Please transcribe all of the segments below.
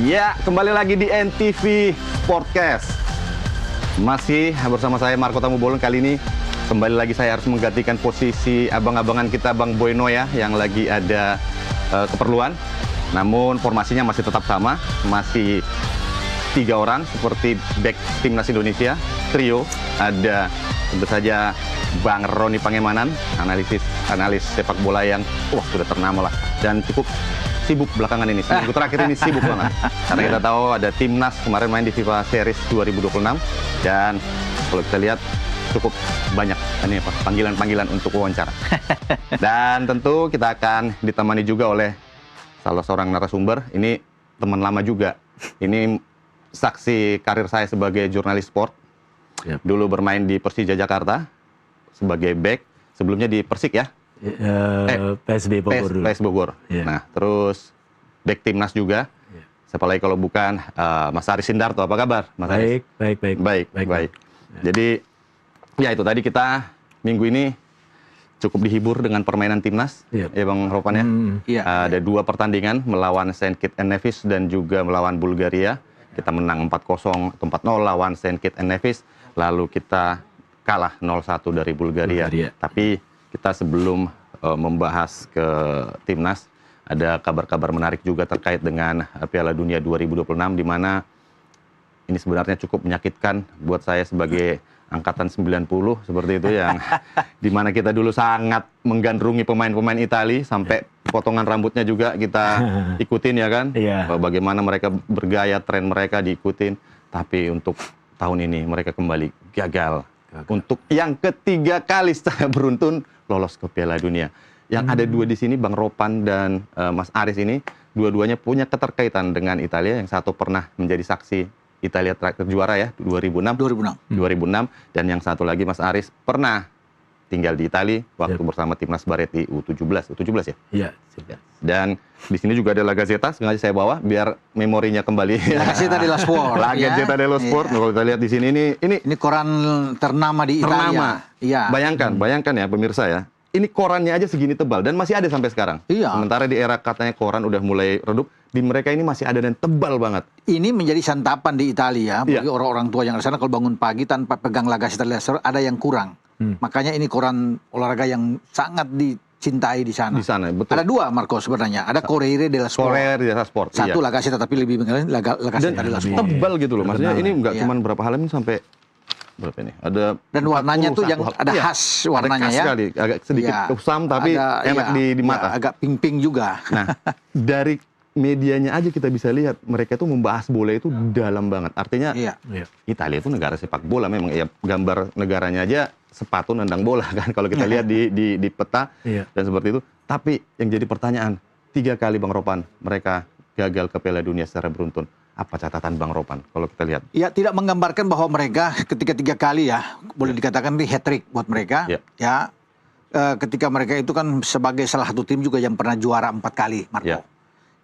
Ya, kembali lagi di NTV Podcast. Masih bersama saya Marco Tamubolon. Kali ini kembali lagi saya harus menggantikan posisi abang-abangan kita Bang Boy Noya yang lagi ada keperluan. Namun formasinya masih tetap sama, masih 3 orang seperti back timnas Indonesia, trio. Ada tentu saja Bang Roni Pangemanan, analis sepak bola yang sudah ternama lah dan cukup sibuk belakangan ini. Seminggu terakhir ini sibuk banget. Karena kita tahu ada timnas kemarin main di FIFA Series 2026 dan kalau kita lihat cukup banyak ini panggilan-panggilan untuk wawancara. Dan tentu kita akan ditemani juga oleh salah seorang narasumber. Ini teman lama juga. Ini saksi karir saya sebagai jurnalis sport. Yep. Dulu bermain di Persija Jakarta sebagai back, sebelumnya di Persik ya. PSB Bogor dulu. PS Bogor. Yeah. Nah, terus back timnas juga. Yeah. Siapa lagi kalau bukan Mas Aris Sindarto. Apa kabar, Mas Aris? Baik. Yeah. Jadi, ya itu tadi kita minggu ini cukup dihibur dengan permainan timnas. Yeah. Ya Bang Ropan ya. Ada 2 pertandingan melawan Saint Kitts and Nevis dan juga melawan Bulgaria. Kita menang 4-0 atau 4-0 lawan Saint Kitts and Nevis. Lalu kita kalah 0-1 dari Bulgaria. Tapi kita sebelum membahas ke timnas, ada kabar-kabar menarik juga terkait dengan Piala Dunia 2026, di mana ini sebenarnya cukup menyakitkan buat saya sebagai angkatan 90 seperti itu, yang di mana kita dulu sangat menggandrungi pemain-pemain Italia sampai potongan rambutnya juga kita ikutin ya kan, bagaimana mereka bergaya, tren mereka diikutin, tapi untuk tahun ini mereka kembali gagal. Untuk yang ketiga kali secara beruntun lolos ke Piala Dunia. Yang ada 2 di sini, Bang Ropan dan Mas Aris ini, dua-duanya punya keterkaitan dengan Italia. Yang satu pernah menjadi saksi Italia terakhir juara ya, 2006. Dan yang satu lagi Mas Aris pernah tinggal di Italia waktu bersama timnas Barretti U17 ya? Iya. Dan di sini juga ada La Gazzetta, sengaja saya bawa biar memorinya kembali. La Gazzetta dello Sport. La Gazzetta dello Sport. Kalau kita lihat di sini ini koran ternama di Italia. Iya. Bayangkan ya pemirsa ya. Ini korannya aja segini tebal dan masih ada sampai sekarang. Iya. Sementara di era katanya koran udah mulai redup, di mereka ini masih ada dan tebal banget. Ini menjadi santapan di Italia bagi orang-orang tua yang di sana. Kalau bangun pagi tanpa pegang La Gazzetta dello Sport ada yang kurang. Makanya ini koran olahraga yang sangat dicintai di sana. Di sana, betul. Ada 2, Marco, sebenarnya. Ada Corriere dello Sport. Corriere dello Sport. Satu La Gazzetta, tapi lebih La Gazzetta dello Sport. Tebal gitu loh. Maksudnya ini nggak cuma berapa halaman sampai berapa ini? Ada dan warnanya tuh yang ada khas warnanya, ada khas sekali. Agak sedikit kusam tapi enak di mata. Agak pink-pink juga. Nah, dari medianya aja kita bisa lihat mereka tuh membahas bola itu dalam banget. Artinya Italia itu negara sepak bola memang ya, gambar negaranya aja sepatu nendang bola kan kalau kita lihat di peta dan seperti itu. Tapi yang jadi pertanyaan, 3 kali Bang Ropan mereka gagal ke Piala Dunia secara beruntun. Apa catatan Bang Ropan kalau kita lihat? Ya, tidak menggambarkan bahwa mereka ketika 3 kali ya boleh dikatakan ini hat-trick buat mereka. Ya, ketika mereka itu kan sebagai salah satu tim juga yang pernah juara 4 kali, Marco.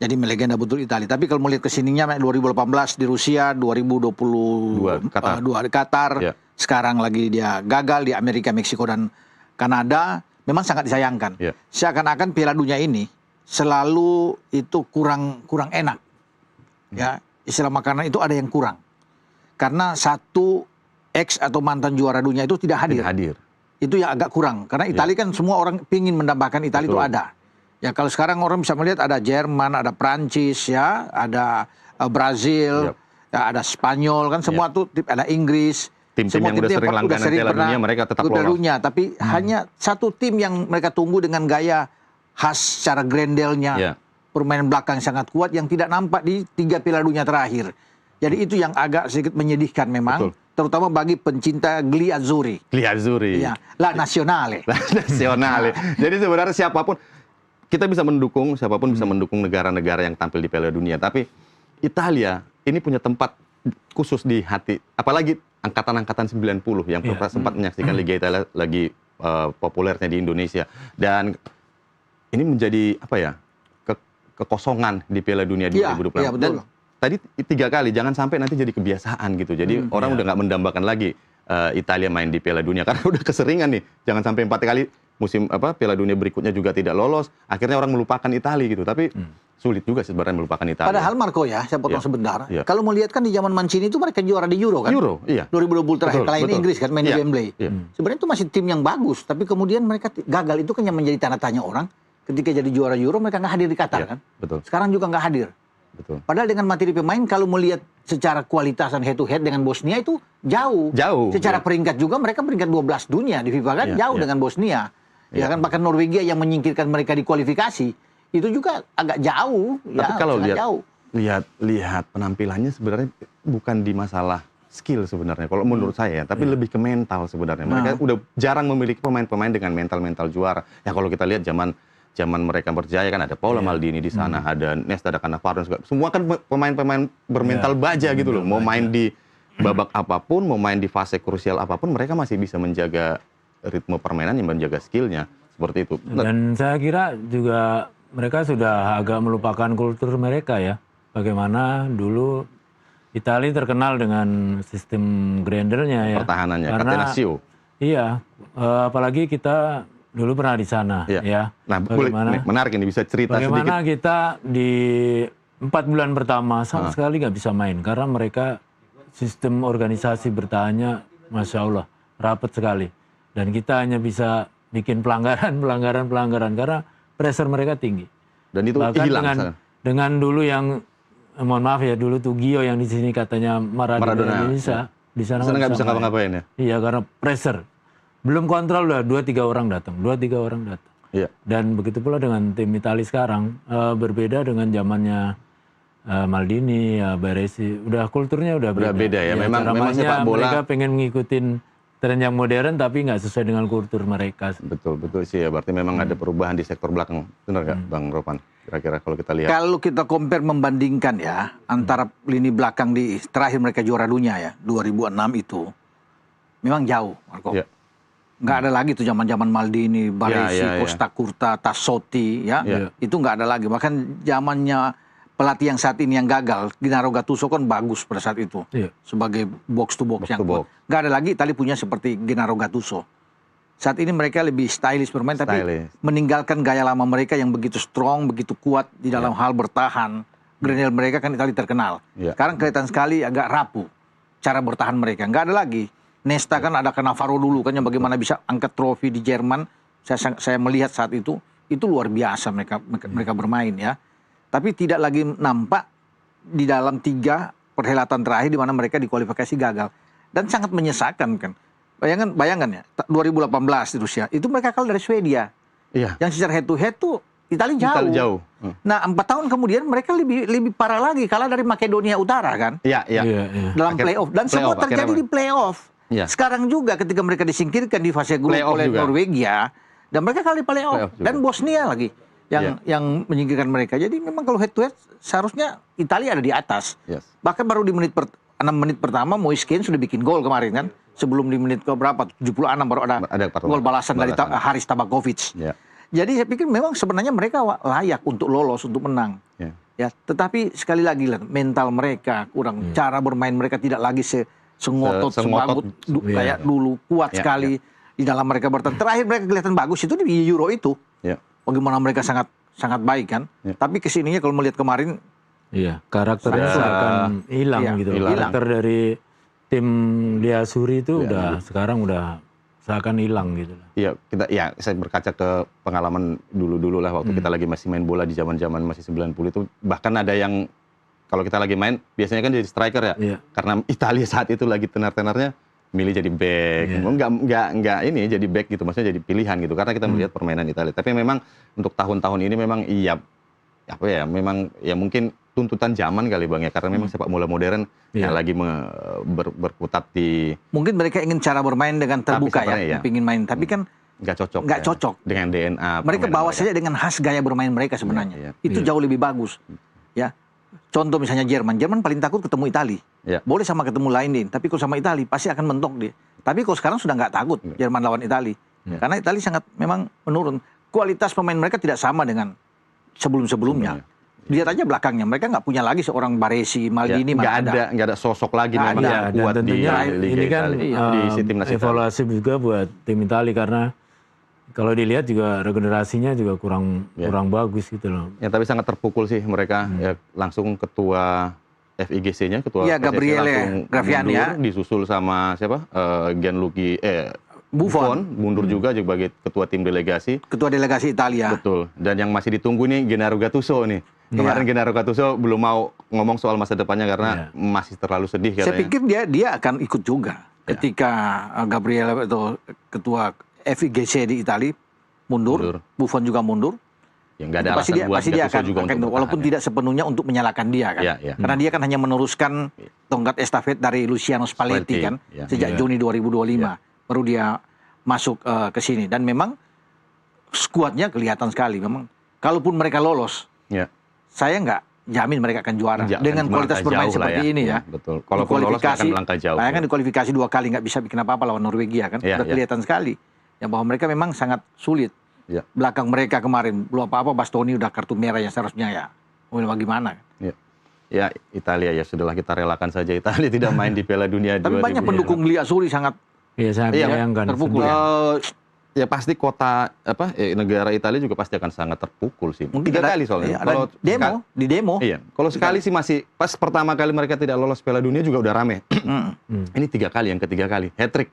Jadi melegenda betul Italia. Tapi kalau melihat kesininya 2018 di Rusia, 2022 di Qatar, sekarang lagi dia gagal di Amerika, Meksiko dan Kanada, memang sangat disayangkan. Seakan-akan Piala Dunia ini selalu itu kurang enak. Ya, istilah makanan itu ada yang kurang. Karena satu ex atau mantan juara dunia itu tidak hadir. Itu yang agak kurang. Karena Italia kan semua orang ingin mendambakan Italia itu ada. Ya kalau sekarang orang bisa melihat ada Jerman, ada Prancis, ya, ada Brazil, ya, ada Spanyol, kan semua tuh ada Inggris. Tim-tim yang udah sering langganan Piala Dunia mereka tetap lolos. Tapi hanya satu tim yang mereka tunggu dengan gaya khas secara grendelnya. Permainan belakang sangat kuat yang tidak nampak di 3 Piala Dunia terakhir. Jadi itu yang agak sedikit menyedihkan memang. Terutama bagi pencinta Gli Azzurri. Ya, La Nazionale. Jadi sebenarnya siapapun kita bisa mendukung, siapapun bisa mendukung negara-negara yang tampil di Piala Dunia. Tapi Italia ini punya tempat khusus di hati. Apalagi angkatan-angkatan 90 yang sempat menyaksikan Liga Italia lagi populernya di Indonesia. Dan ini menjadi kekosongan di Piala Dunia 2026. Dan tadi 3 kali, jangan sampai nanti jadi kebiasaan gitu. Jadi orang udah nggak mendambakan lagi Italia main di Piala Dunia karena udah keseringan nih. Jangan sampai 4 kali musim Piala Dunia berikutnya juga tidak lolos, akhirnya orang melupakan Italia gitu. Tapi sulit juga sebenarnya melupakan Italia. Padahal Marco ya, saya potong sebentar. Kalau melihat kan di zaman Mancini itu mereka juara di Euro kan? Euro, iya. 2020 terakhir kali ini Inggris kan main di Wembley. Sebenarnya itu masih tim yang bagus, tapi kemudian mereka gagal. Itu kan yang menjadi tanda tanya orang. Ketika jadi juara Euro mereka nggak hadir di Qatar kan? Betul. Sekarang juga nggak hadir. Betul. Padahal dengan materi pemain kalau melihat secara kualitas dan head to head dengan Bosnia itu jauh. Secara peringkat juga mereka peringkat 12 dunia di FIFA kan jauh dengan Bosnia. Ya kan bahkan Norwegia yang menyingkirkan mereka di kualifikasi itu juga agak jauh. Tapi kalau lihat penampilannya sebenarnya bukan di masalah skill sebenarnya. Kalau menurut saya, tapi lebih ke mental sebenarnya. Mereka udah jarang memiliki pemain-pemain dengan mental juara. Ya kalau kita lihat zaman mereka berjaya kan ada Paolo Maldini di sana, ada Nesta, ada Cannavaro, semua kan pemain-pemain bermental baja gitu loh. Mau main di babak apapun, mau main di fase krusial apapun, mereka masih bisa menjaga ritme permainan yang menjaga skillnya seperti itu. Dan saya kira juga mereka sudah agak melupakan kultur mereka ya. Bagaimana dulu Italia terkenal dengan sistem grandernya ya. Pertahanannya, Catenaccio. Iya, apalagi kita dulu pernah di sana ya. Nah, bagaimana, menarik ini bisa cerita bagaimana sedikit. kita di 4 bulan pertama sama sekali nggak bisa main. Karena mereka sistem organisasi bertahannya Masya Allah, rapat sekali. Dan kita hanya bisa bikin pelanggaran karena pressure mereka tinggi. Dan itu bahkan hilang dengan dulu yang mohon maaf ya, dulu tuh Gio yang di sini katanya Maradona Indonesia, di sana nggak bisa ngapa-ngapain ya. Iya, karena pressure. Belum kontrol udah 2-3 orang datang. Iya. Dan begitu pula dengan tim Italia sekarang, berbeda dengan zamannya Maldini, Baresi. Udah kulturnya udah beda ya. Memang sepak bola mereka pengen ngikutin tren yang modern tapi nggak sesuai dengan kultur mereka. Betul sih ya. Berarti memang ada perubahan di sektor belakang. Benar nggak Bang Ropan? Kira-kira kalau kita lihat. Kalau kita compare membandingkan ya antara lini belakang di terakhir mereka juara dunia ya 2006 itu memang jauh, Marco. Ya. Nggak ada lagi tuh zaman-zaman Maldini, Baresi, Costa Curta, Tassotti ya. Itu nggak ada lagi. Bahkan zamannya pelatih yang saat ini yang gagal, Gennaro Gattuso kan bagus pada saat itu sebagai box to box yang kuat. Nggak ada lagi Italia punya seperti Gennaro Gattuso. Saat ini mereka lebih stylish bermain, tapi meninggalkan gaya lama mereka yang begitu strong, begitu kuat di dalam hal bertahan. Grenell mereka kan Italia terkenal. Sekarang kelihatan sekali agak rapuh cara bertahan mereka. Nggak ada lagi. Nesta kan ada Cannavaro dulu kan yang bagaimana bisa angkat trofi di Jerman. Saya melihat saat itu luar biasa mereka bermain ya. Tapi tidak lagi nampak di dalam 3 perhelatan terakhir di mana mereka di kualifikasi gagal. Dan sangat menyesakan kan. Bayangkan ya, 2018 di Rusia, itu mereka kalah dari Swedia. Iya. Yang secara head to head tuh Italia jauh. Nah, 4 tahun kemudian mereka lebih parah lagi, kalah dari Makedonia Utara kan. Iya. Dalam playoff. Dan semua terjadi di playoff. Ya. Sekarang juga ketika mereka disingkirkan di fase grup oleh Norwegia, dan mereka kalah di playoff. Dan Bosnia lagi yang menyingkirkan mereka. Jadi memang kalau head to head seharusnya Italia ada di atas. Bahkan baru di 6 menit pertama Moise Kean sudah bikin gol kemarin kan. Sebelum di menit ke berapa? 76 baru ada gol balasan dari Haris Tabakovic. Jadi saya pikir memang sebenarnya mereka layak untuk lolos, untuk menang. Ya, tetapi sekali lagi mental mereka kurang, cara bermain mereka tidak lagi sengotot kayak dulu, kuat sekali di dalam mereka bertahan. Terakhir mereka kelihatan bagus itu di Euro itu. Bagaimana mereka sangat baik kan. Tapi kesininya kalau melihat kemarin, karakternya akan hilang gitu. Karakter dari tim Liasuri itu sekarang udah seakan hilang gitu. Iya, saya berkaca ke pengalaman dulu lah waktu kita lagi masih main bola di zaman-zaman masih 90 itu, bahkan ada yang kalau kita lagi main biasanya kan jadi striker ya. Karena Italia saat itu lagi tenar-tenarnya milih jadi back. Enggak ini jadi back gitu, maksudnya jadi pilihan gitu karena kita melihat permainan Italia. Tapi memang untuk tahun-tahun ini memang memang mungkin tuntutan zaman kali Bang ya, karena memang sepak bola modern yang lagi berkutat di... Mungkin mereka ingin cara bermain dengan terbuka ingin main, tapi kan nggak cocok dengan DNA. Mereka bawa saja dengan khas gaya bermain mereka sebenarnya. Itu jauh lebih bagus. Ya, contoh misalnya Jerman paling takut ketemu Italia. Boleh sama ketemu lain tapi kalau sama Italia pasti akan mentok dia. Tapi kalau sekarang sudah nggak takut Jerman lawan Italia, karena Italia sangat memang menurun. Kualitas pemain mereka tidak sama dengan sebelum-sebelumnya. Lihat aja belakangnya, mereka nggak punya lagi seorang Baresi, Maldini, nggak ada sosok lagi memang yang kuat di Liga ini kan di timnas evaluasi juga buat tim Italia karena kalau dilihat juga regenerasinya juga kurang bagus gitu loh. Ya tapi sangat terpukul sih mereka. Ya, langsung ketua FIGC-nya, ketua Gabriele Graffiani ya. Disusul sama siapa? Gianluigi Buffon mundur juga sebagai ketua tim delegasi. Ketua delegasi Italia. Betul. Dan yang masih ditunggu nih Gennaro Gattuso nih. Kemarin Gennaro Gattuso belum mau ngomong soal masa depannya karena masih terlalu sedih katanya. Saya pikir dia akan ikut juga ketika Gabriele itu ketua FIGC di Italia mundur, Buffon juga mundur. Ya, nggak ada alasan buat pasti dia akan juga untuk walaupun tidak sepenuhnya untuk menyalahkan dia kan. Karena dia kan hanya meneruskan tongkat estafet dari Luciano Spalletti kan sejak Juni 2025 baru dia masuk ke sini dan memang skuadnya kelihatan sekali memang. Kalaupun mereka lolos, saya nggak jamin mereka akan juara dengan kualitas bermain seperti ini ya. Betul. Kalaupun lolos akan melangkah jauh. Bayangkan di kualifikasi 2 kali nggak bisa bikin apa-apa lawan Norwegia kan. Sudah kelihatan sekali ya bahwa mereka memang sangat sulit. Belakang mereka kemarin belum apa-apa Bastoni udah kartu merah yang seharusnya ya. Bagaimana? Ya Italia ya sudahlah kita relakan saja Italia tidak main di Piala Dunia. Tapi banyak pendukung Lia Suri sangat terpukul. Ya pasti kota negara Italia juga pasti akan sangat terpukul sih. Mungkin 3 kali soalnya. Kalau di demo. Iya. Kalau sekali sih masih pas pertama kali mereka tidak lolos Piala Dunia juga udah rame. Ini 3 kali, yang ketiga kali hat-trick.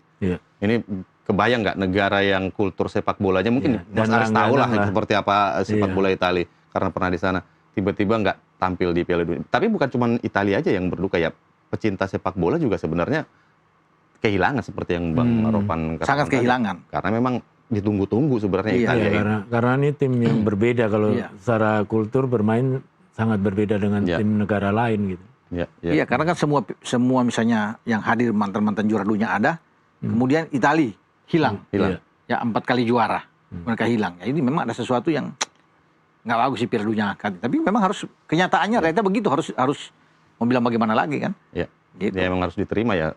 Ini kebayang nggak negara yang kultur sepak bolanya mungkin Mas Aris tahu lah seperti apa sepak bola Italia karena pernah di sana. Tiba-tiba nggak tampil di Piala Dunia. Tapi bukan cuma Italia aja yang berduka ya. Pecinta sepak bola juga sebenarnya kehilangan seperti yang Bang Ropan katakan. Sangat kehilangan. Karena memang ditunggu-tunggu sebenarnya Italia. Karena ini tim yang berbeda kalau secara kultur bermain sangat berbeda dengan tim negara lain gitu. Iya, karena kan semua misalnya yang hadir mantan-mantan juara dunia ada, kemudian Italia hilang. Ya 4 kali juara mereka hilang. Ya, ini memang ada sesuatu yang nggak bagus sih Piala Dunia kan. Tapi memang harus kenyataannya ternyata begitu harus mau bilang bagaimana lagi kan. Gitu. Ya memang harus diterima ya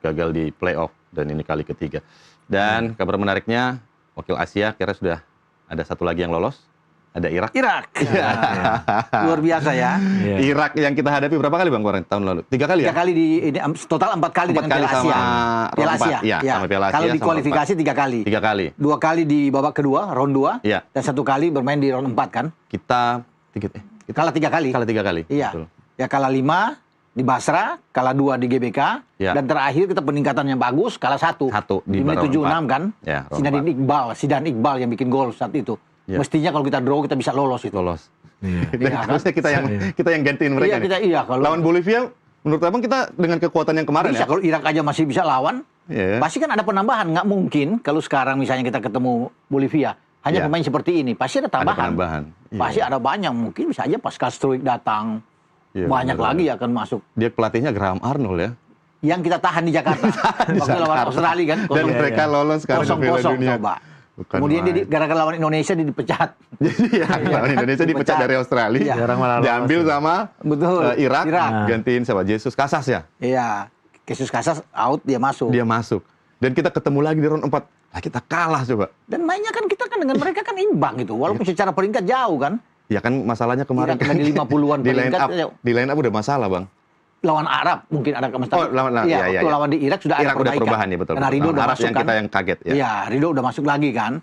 gagal di playoff dan ini kali ketiga. Dan kabar menariknya wakil Asia kira sudah ada satu lagi yang lolos. Ada Irak. Luar biasa ya. Irak yang kita hadapi berapa kali Bang kemarin tahun lalu? 3 kali ya? 3 kali total 4 kali dengan Piala Asia. Piala Asia. Sama Piala Asia. Kalau di kualifikasi 3 kali. 3 kali. 2 kali di babak kedua, round 2. Dan 1 kali bermain di round 4 kan? Kita kalah 3 kali. Kalah 3 kali. Iya. Betul. Ya kalah 5 di Basra, kalah 2 di GBK, dan terakhir kita peningkatan yang bagus, kalah 1 di menit 76 kan? Zidane Iqbal yang bikin gol saat itu. Mestinya kalau kita draw kita bisa lolos itu. Dan harusnya kita yang gantiin mereka. Kalau lawan Bolivia, menurut Abang kita dengan kekuatan yang kemarin bisa, kalau Irak aja masih bisa lawan, pasti kan ada penambahan. Nggak mungkin kalau sekarang misalnya kita ketemu Bolivia hanya pemain seperti ini, pasti ada tambahan. Pasti ada banyak, mungkin bisa aja Pascal Struijk datang. Banyak lagi akan masuk. Dia pelatihnya Graham Arnold ya. Yang kita tahan di Jakarta waktu lawan Australia kan. Dan mereka lolos sekarang ke Piala Dunia. Coba. Kemudian dia gara-gara lawan Indonesia dia dipecat. Jadi lawan Indonesia dipecat dari Australia. Diambil sama Irak. Gantiin siapa? Jesus Casas ya? Iya. Jesus Casas out, dia masuk. Dan kita ketemu lagi di round 4. Nah, kita kalah coba. Dan mainnya kan kita kan dengan mereka kan imbang gitu. Walaupun secara peringkat jauh kan. Ya kan masalahnya kemarin kan di 50-an peringkat. Di line up udah masalah, Bang. Lawan Arab mungkin ada masalah. Lawan di Irak sudah ada perubahan ya, betul. Karena Ridho udah masuk yang kan. Kita yang kaget ya. Iya, Ridho udah masuk lagi kan.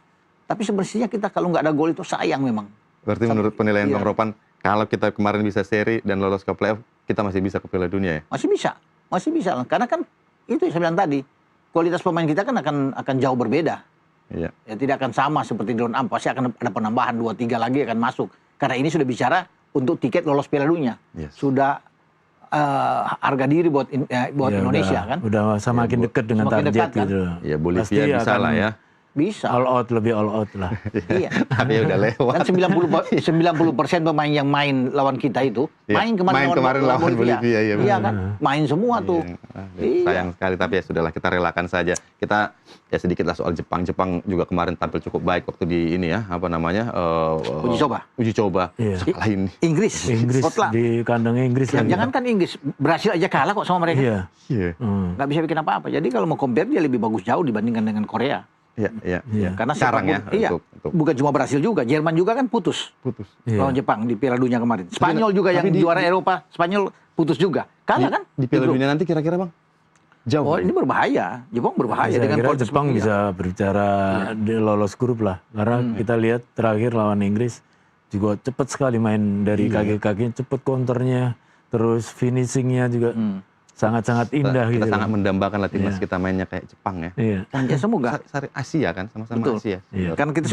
Tapi sebenarnya kita kalau nggak ada gol itu sayang memang. Berarti menurut penilaian Bang Ropan, kalau kita kemarin bisa seri dan lolos ke playoff, kita masih bisa ke Piala Dunia ya? Masih bisa. Karena kan itu yang saya bilang tadi, kualitas pemain kita kan akan jauh berbeda. Ya tidak akan sama seperti di round 6, pasti akan ada penambahan 2-3 lagi akan masuk. Karena ini sudah bicara untuk tiket lolos Piala Dunia. Sudah harga diri buat Indonesia kan. Udah semakin dekat dengan target kan? gitu. Ya Bolivia bisa lah ya. Bisa. Lebih all out lah. Iya. Tapi udah lewat. Kan 90% pemain yang main lawan kita itu main kemarin lawan Bolivia. Iya kan? Main semua tuh. Sayang sekali, tapi ya sudahlah, kita relakan saja. Kita ya sedikitlah soal Jepang. Jepang juga kemarin tampil cukup baik waktu di ini ya, uji coba. Kalah ini. Inggris Scotland. Di kandang Inggris. Jangan kan Inggris, Brasil aja kalah kok sama mereka. Iya. Nggak bisa bikin apa-apa. Jadi kalau mau compare dia lebih bagus jauh dibandingkan dengan Korea. Iya. Karena sekarang ya. Bukan cuma Brasil juga, Jerman juga kan putus. Lawan Jepang di Piala Dunia kemarin. Spanyol juga yang juara Eropa, Spanyol putus juga. Kalah kan? Di Piala Dunia nanti kira-kira Bang? Jauh. Oh, ini berbahaya. Jepang berbahaya Saya dengan kira kualitas Jepang pemain. bisa berbicara di lolos grup lah. Karena kita lihat terakhir lawan Inggris juga cepat sekali main dari kaki-kakinya, cepat counternya, terus finishingnya juga sangat-sangat indah Kita gitu. sangat mendambakan lah timnas kita mainnya kayak Jepang ya. Iya. Ya semoga. Asia kan, sama-sama Betul. Asia. Iya. Kan kita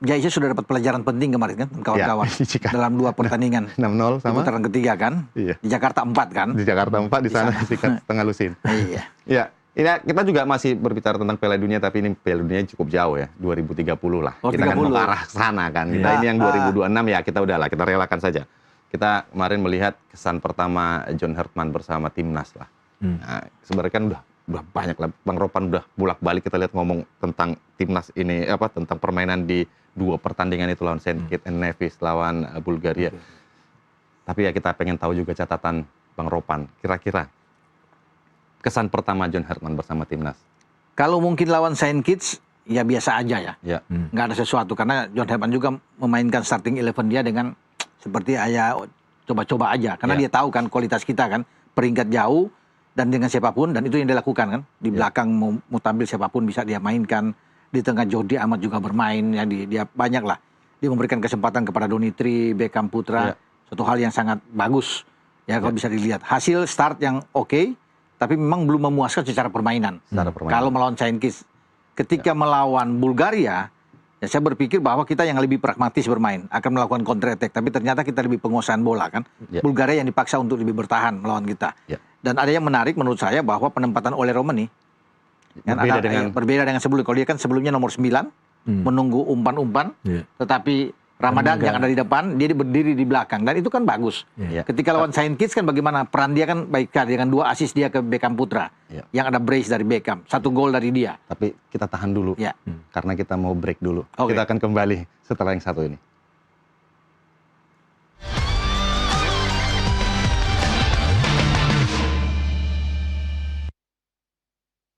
Indonesia sudah dapat pelajaran penting kemarin kan, kawan-kawan. Ya, dalam 2 pertandingan. 6-0 Di sama putaran ketiga kan. Iya. Di Jakarta 4 kan. di Jakarta 4, di sana sikat setengah lusin. Iya. Ya, ini kita juga masih berbicara tentang Piala Dunia, tapi ini Piala Dunia cukup jauh ya, 2030 lah. Oh, kita 30. kan mau ke arah sana kan. Kita ini yang 2026 ya kita udahlah, kita relakan saja. Kita kemarin melihat kesan pertama John Hertman bersama timnas lah. Nah, sebenarnya kan udah banyak lah, Bang Ropan udah bolak-balik kita lihat ngomong tentang timnas ini, tentang permainan di 2 pertandingan itu lawan Saint Kitts and Nevis, lawan Bulgaria. Tapi ya kita pengen tahu juga catatan Bang Ropan, kira-kira kesan pertama John Hertman bersama timnas. Kalau mungkin lawan Saint Kitts, ya biasa aja ya. Ya. Nggak ada sesuatu, karena John Hertman juga memainkan starting 11 dia dengan seperti coba-coba aja. Karena dia tahu kan kualitas kita kan, peringkat jauh, dan dengan siapapun, dan itu yang dia lakukan kan. Di belakang mau tampil siapapun bisa dia mainkan. Di tengah Jordi Amat juga bermain, ya dia banyak lah. Dia memberikan kesempatan kepada Donitri, Beckham Putra, suatu hal yang sangat bagus. Ya kalau bisa dilihat. Hasil start yang oke, tapi memang belum memuaskan secara permainan. Kalau melawan Saint Kitts. Ketika melawan Bulgaria, ya saya berpikir bahwa kita yang lebih pragmatis bermain, akan melakukan counter attack, tapi ternyata kita lebih penguasaan bola kan. Bulgaria yang dipaksa untuk lebih bertahan melawan kita. Dan ada yang menarik menurut saya bahwa penempatan oleh Romani kan berbeda dengan sebelumnya. Kalau dia kan sebelumnya nomor 9, menunggu umpan-umpan, tetapi Ramadan yang ada di depan, dia berdiri di belakang, dan itu kan bagus. Ketika lawan Saint Kitts kan bagaimana peran dia kan baik sekali, dengan 2 assist dia ke Beckham Putra, yang ada brace dari Beckham, 1 gol dari dia. Tapi kita tahan dulu, karena kita mau break dulu. Kita akan kembali setelah yang satu ini.